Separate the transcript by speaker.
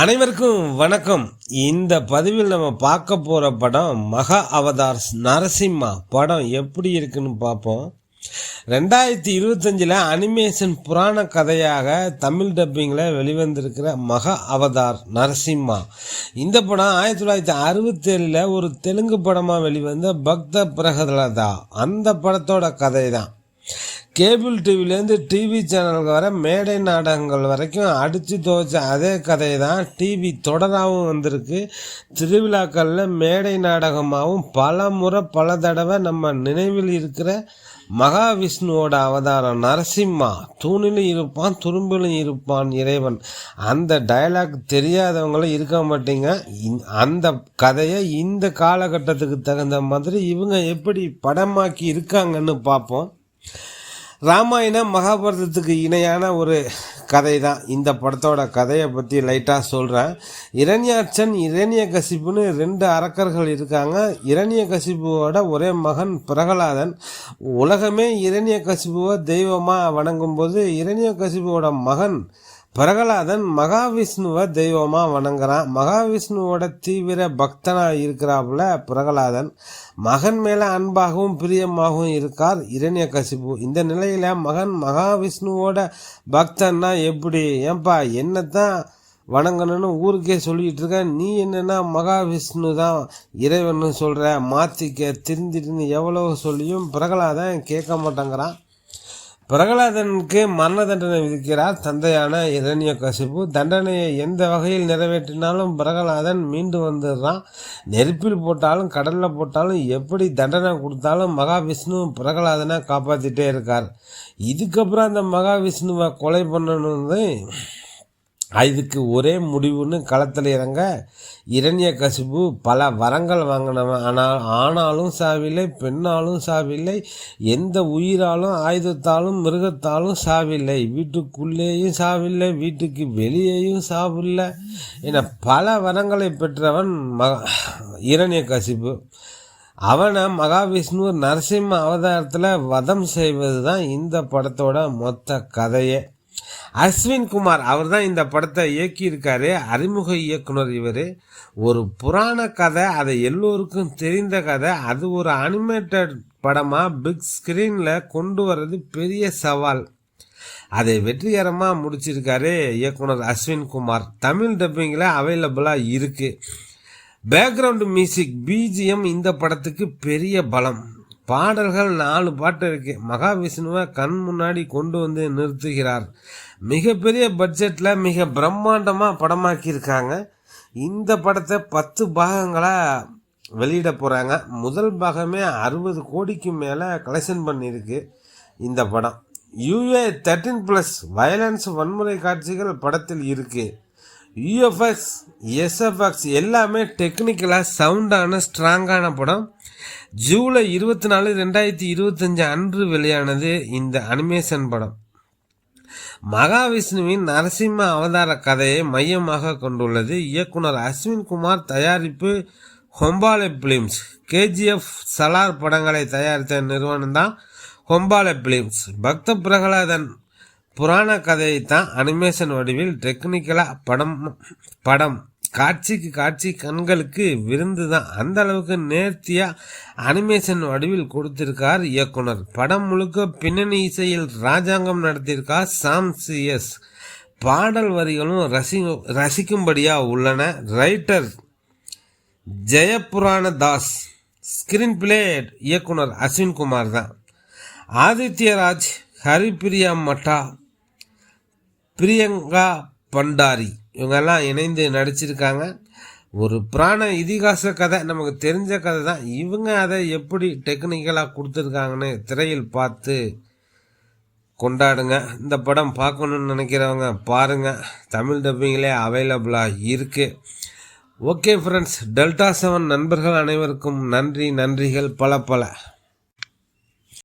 Speaker 1: அனைவருக்கும் வணக்கம். இந்த பதிவில் நம்ம பார்க்க போகிற படம் மகா அவதார் நரசிம்மா படம் எப்படி இருக்குன்னு பார்ப்போம். 2025 அனிமேஷன் புராண கதையாக தமிழ் டப்பிங்கில் வெளிவந்திருக்கிற மகா அவதார் நரசிம்மா இந்த படம் 1967 ஒரு தெலுங்கு படமாக வெளிவந்த பக்த பிரகலதா அந்த படத்தோட கதை தான். கேபிள் டிவிலேருந்து டிவி சேனலுக்கு வர மேடை நாடகங்கள் வரைக்கும் அடித்து துவைச்ச அதே கதை தான் டிவி தொடராகவும் வந்திருக்கு. திருவிழாக்களில் மேடை நாடகமாகவும் பல முறை பல தடவை நம்ம நினைவில் இருக்கிற மகாவிஷ்ணுவோட அவதாரம் நரசிம்மா. தூணிலும் இருப்பான் துரும்பிலும் இருப்பான் இறைவன். அந்த டயலாக் தெரியாதவங்களும் இருக்க மாட்டீங்க. அந்த கதையை இந்த காலகட்டத்துக்கு தகுந்த மாதிரி இவங்க எப்படி படமாக்கி இருக்காங்கன்னு பார்ப்போம். ராமாயணம் மகாபாரதத்துக்கு இணையான ஒரு கதை தான் இந்த படத்தோட கதையை பற்றி லைட்டாக சொல்கிறேன். இரண்யாட்சன் இரண்யகசிப்புன்னு 2 அரக்கர்கள் இருக்காங்க. இரண்யகசிப்புவோட ஒரே மகன் பிரகலாதன். உலகமே இரண்யகசிப்புவை தெய்வமாக வணங்கும்போது இரண்யகசிப்புவோட மகன் பிரகலாதன் மகாவிஷ்ணுவை தெய்வமாக வணங்குறான். மகாவிஷ்ணுவோட தீவிர பக்தனாக இருக்கிறாப்புல பிரகலாதன். மகன் மேலே அன்பாகவும் பிரியமாகவும் இருக்கார் இரண்யகசிப்பு. இந்த நிலையில் மகன் மகாவிஷ்ணுவோட பக்தன்னா எப்படி, ஏன்பா என்னத்தான் வணங்கணும்னு ஊருக்கே சொல்லிகிட்டு இருக்க, நீ என்னன்னா மகாவிஷ்ணு தான் இறைவன் சொல்கிற, மாற்றிக்க திருந்திட்டுன்னு எவ்வளோ சொல்லியும் பிரகலாதன் கேட்க மாட்டேங்கிறான். பிரகலாதனுக்கு மரண தண்டனை விதிக்கிறார் தந்தையான இரண்யகசிப்பு. தண்டனையை எந்த வகையில் நிறைவேற்றினாலும் பிரகலாதன் மீண்டு வந்துடுறான். நெருப்பில் போட்டாலும் கடலில் போட்டாலும் எப்படி தண்டனை கொடுத்தாலும் மகாவிஷ்ணு பிரகலாதனை காப்பாற்றிட்டே இருக்கார். இதுக்கப்புறம் அந்த மகாவிஷ்ணுவை கொலை பண்ணணுன்னு இதுக்கு ஒரே முடிவுன்னு களத்தில் இறங்க இரண்யகசிப்பு பல வரங்கள் வாங்கினவன். ஆனாலும் சாவில்லை, பெண்ணாலும் சாவில்லை, எந்த உயிராலும் ஆயுதத்தாலும் மிருகத்தாலும் சாவில்லை, வீட்டுக்குள்ளேயும் சாவில்லை, வீட்டுக்கு வெளியேயும் சாவில்லை என பல வரங்களை பெற்றவன் இரண்யகசிப்பு. அவனை மகாவிஷ்ணு நரசிம்ம அவதாரத்தில் வதம் செய்வது தான் இந்த படத்தோட மொத்த கதையே. அஸ்வின் குமார் அவர் தான் இந்த படத்தை இயக்கியிருக்காரு. அறிமுக இயக்குனர் இவர். ஒரு புராண கதை, அதை எல்லோருக்கும் தெரிந்த கதை, அது ஒரு அனிமேட்டட் படமாக பிக் ஸ்க்ரீனில் கொண்டு வர்றது பெரிய சவால். அதை வெற்றிகரமாக முடிச்சிருக்காரு இயக்குனர் அஸ்வின் குமார். தமிழ் டப்பிங்கில் அவைலபிளாக இருக்குது. பேக்ரவுண்டு மியூசிக் பிஜிஎம் இந்த படத்துக்கு பெரிய பலம். பாடல்கள் 4 பாட்டு இருக்கு. மகாவிஷ்ணுவை கண் முன்னாடி கொண்டு வந்து நிறுத்துகிறார். மிகப்பெரிய பட்ஜெட்டில் மிக பிரம்மாண்டமாக படமாக்கியிருக்காங்க. இந்த படத்தை 10 பாகங்களாக வெளியிட போகிறாங்க. முதல் பாகமே 60 கோடிக்கு மேலே கலெக்ஷன் பண்ணியிருக்கு இந்த படம். UA13+ வயலன்ஸ் வன்முறை காட்சிகள் படத்தில் இருக்குது. UFX SFX எல்லாமே டெக்னிக்கலாக சவுண்டான ஸ்ட்ராங்கான படம். ஜூலை 24, 2025 அன்று வெளியானது இந்த அனிமேஷன் படம். மகாவிஷ்ணுவின் நரசிம்ம அவதார கதையை மையமாக கொண்டுள்ளது. இயக்குனர் அஸ்வின் குமார். தயாரிப்பு ஹொம்பாலே பிலிம்ஸ். KGF சலார் படங்களை தயாரித்த நிறுவனம் தான் ஹொம்பாலே பிலிம்ஸ். பக்த பிரகலாதன் புராண கதையை தான் அனிமேஷன் வடிவில் டெக்னிக்கலாக படம் காட்சிக்கு காட்சி கண்களுக்கு விருந்து தான். அந்த அளவுக்கு நேர்த்தியாக அனிமேஷன் வடிவில் கொடுத்திருக்கார் இயக்குனர். படம் முழுக்க பின்னணி இசையில் ராஜாங்கம் நடத்தியிருக்கார் சாம் CS. பாடல் வரிகளும் ரசிக்கும்படியாக உள்ளன. ரைட்டர் ஜெயபுராண தாஸ். ஸ்கிரீன் பிளே இயக்குனர் அஸ்வின் குமார் தான். ஆதித்யராஜ், ஹரிபிரியா மட்டா, பிரியங்கா பண்டாரி இவங்கெல்லாம் இணைந்து நடிச்சிருக்காங்க. ஒரு புராண இதிகாச கதை, நமக்கு தெரிஞ்ச கதை தான். இவங்க அதை எப்படி டெக்னிக்கலாக கொடுத்துருக்காங்கன்னு திரையில் பார்த்து கொண்டாடுங்க. இந்த படம் பார்க்கணுன்னு நினைக்கிறவங்க பாருங்கள். தமிழ் டப்பிங்கிலே அவைலபிளாக இருக்குது. ஓகே ஃப்ரெண்ட்ஸ், டெல்டா 7 நண்பர்கள் அனைவருக்கும் நன்றிகள் பல.